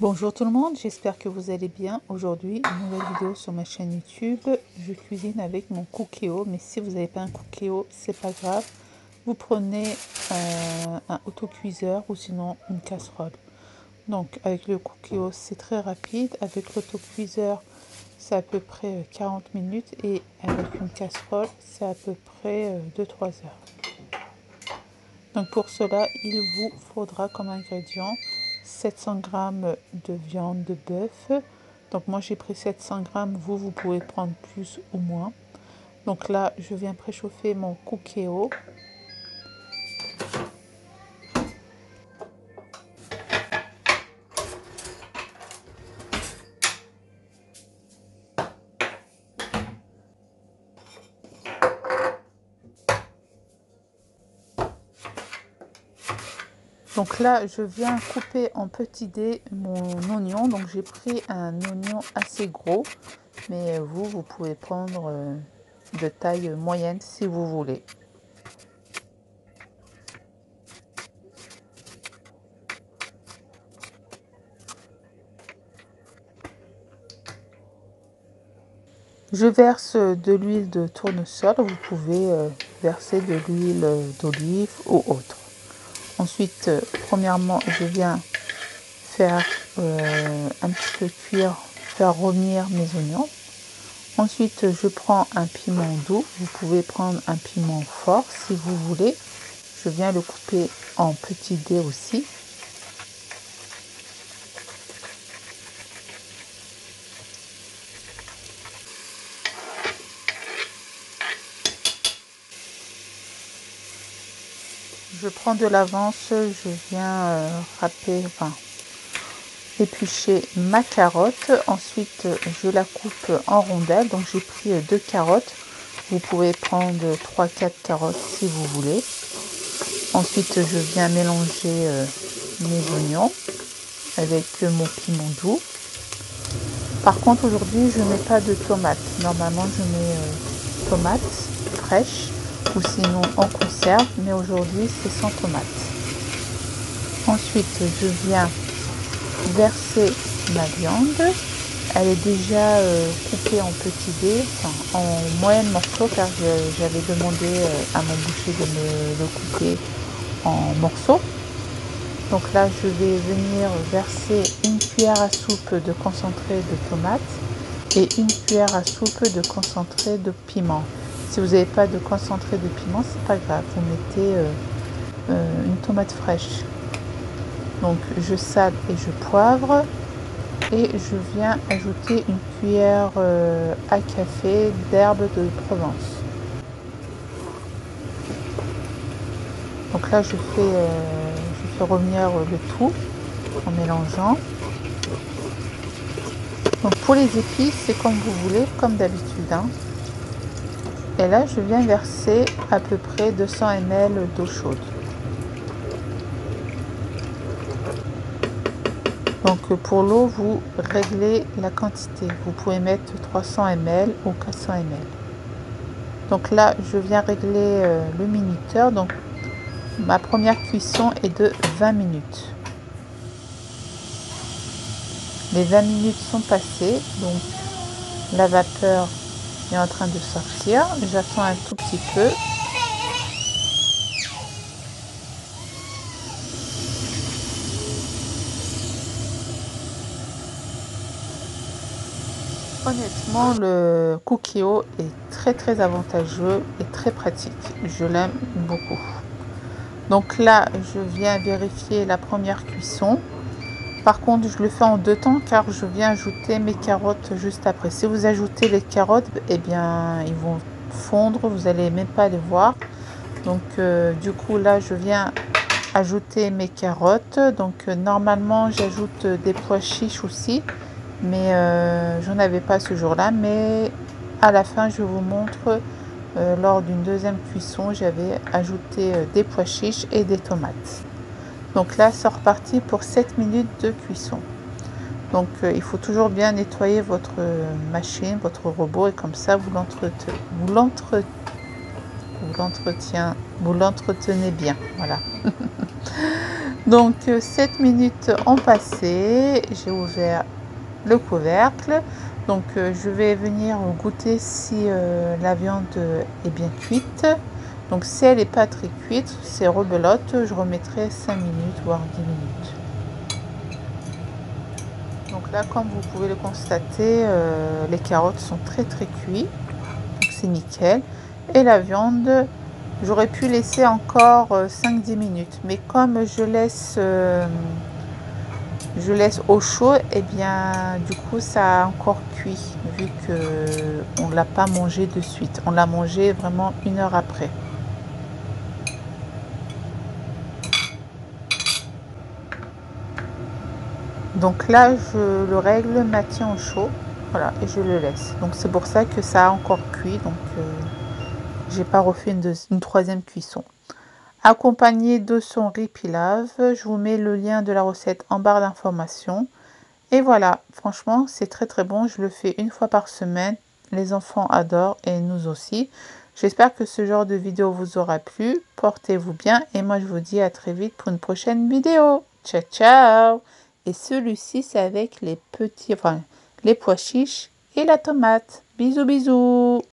Bonjour tout le monde, j'espère que vous allez bien. Aujourd'hui, une nouvelle vidéo sur ma chaîne YouTube. Je cuisine avec mon Cookéo, mais si vous n'avez pas un Cookéo, c'est pas grave. Vous prenez un autocuiseur ou sinon une casserole. Donc avec le Cookéo, c'est très rapide. Avec l'autocuiseur, c'est à peu près 40 minutes et avec une casserole, c'est à peu près 2-3 heures. Donc pour cela, il vous faudra comme ingrédient 700 g de viande de bœuf. Donc moi j'ai pris 700 g, vous pouvez prendre plus ou moins. Donc là, je viens préchauffer mon Cookéo. Donc là, je viens couper en petits dés mon oignon. Donc j'ai pris un oignon assez gros, mais vous pouvez prendre de taille moyenne si vous voulez. Je verse de l'huile de tournesol. Vous pouvez verser de l'huile d'olive ou autre. Ensuite, premièrement, je viens faire un petit peu cuire, faire revenir mes oignons. Ensuite, je prends un piment doux. Vous pouvez prendre un piment fort si vous voulez. Je viens le couper en petits dés aussi. Je prends de l'avance, je viens râper, éplucher ma carotte. Ensuite, je la coupe en rondelles. Donc j'ai pris 2 carottes. Vous pouvez prendre 3-4 carottes si vous voulez. Ensuite, je viens mélanger mes oignons avec mon piment doux. Par contre, aujourd'hui, je ne mets pas de tomates. Normalement, je mets tomates fraîches ou sinon en conserve, mais aujourd'hui, c'est sans tomates. Ensuite, je viens verser ma viande. Elle est déjà coupée en petits dés, en moyenne morceaux, car j'avais demandé à mon boucher de me le couper en morceaux. Donc là, je vais venir verser une cuillère à soupe de concentré de tomate et une cuillère à soupe de concentré de piment. Si vous n'avez pas de concentré de piment, c'est pas grave, vous mettez une tomate fraîche. Donc je sale et je poivre et je viens ajouter une cuillère à café d'herbe de Provence. Donc là je fais revenir le tout en mélangeant. Donc pour les épices, c'est comme vous voulez, comme d'habitude. Et là je viens verser à peu près 200 ml d'eau chaude. Donc pour l'eau, vous réglez la quantité. Vous pouvez mettre 300 ml ou 400 ml. Donc là, je viens régler le minuteur. Donc ma première cuisson est de 20 minutes. Les 20 minutes sont passées. Donc la vapeur est en train de sortir. J'attends un tout petit peu. Honnêtement, le Cookéo est très avantageux et très pratique. Je l'aime beaucoup. Donc là, je viens vérifier la première cuisson. Par contre, je le fais en 2 temps car je viens ajouter mes carottes juste après. Si vous ajoutez les carottes, eh bien, ils vont fondre, vous n'allez même pas les voir. Donc, du coup, là, je viens ajouter mes carottes. Donc, normalement, j'ajoute des pois chiches aussi. Mais j'en avais pas ce jour-là. Mais à la fin, je vous montre, lors d'une deuxième cuisson, j'avais ajouté des pois chiches et des tomates. Donc là, c'est reparti pour 7 minutes de cuisson. Donc il faut toujours bien nettoyer votre machine, votre robot, et comme ça vous l'entretenez bien. Voilà. Donc 7 minutes ont passé, j'ai ouvert le couvercle. Donc je vais venir goûter si la viande est bien cuite. Donc si elle n'est pas très cuite, c'est rebelote, je remettrai 5 minutes voire 10 minutes. Donc là, comme vous pouvez le constater, les carottes sont très cuites, donc c'est nickel. Et la viande, j'aurais pu laisser encore 5-10 minutes, mais comme je laisse au chaud, et bien du coup ça a encore cuit, vu que on l'a pas mangé de suite, on l'a mangé vraiment 1 heure après. Donc là je le règle maintien au chaud, voilà, et je le laisse. Donc c'est pour ça que ça a encore cuit, donc j'ai pas refait une troisième cuisson. Accompagné de son riz pilaf, je vous mets le lien de la recette en barre d'informations. Et voilà, franchement, c'est très bon. Je le fais 1 fois par semaine. Les enfants adorent et nous aussi. J'espère que ce genre de vidéo vous aura plu. Portez-vous bien et moi je vous dis à très vite pour une prochaine vidéo. Ciao, ciao! Et celui-ci, c'est avec les petits, enfin, les pois chiches et la tomate. Bisous, bisous!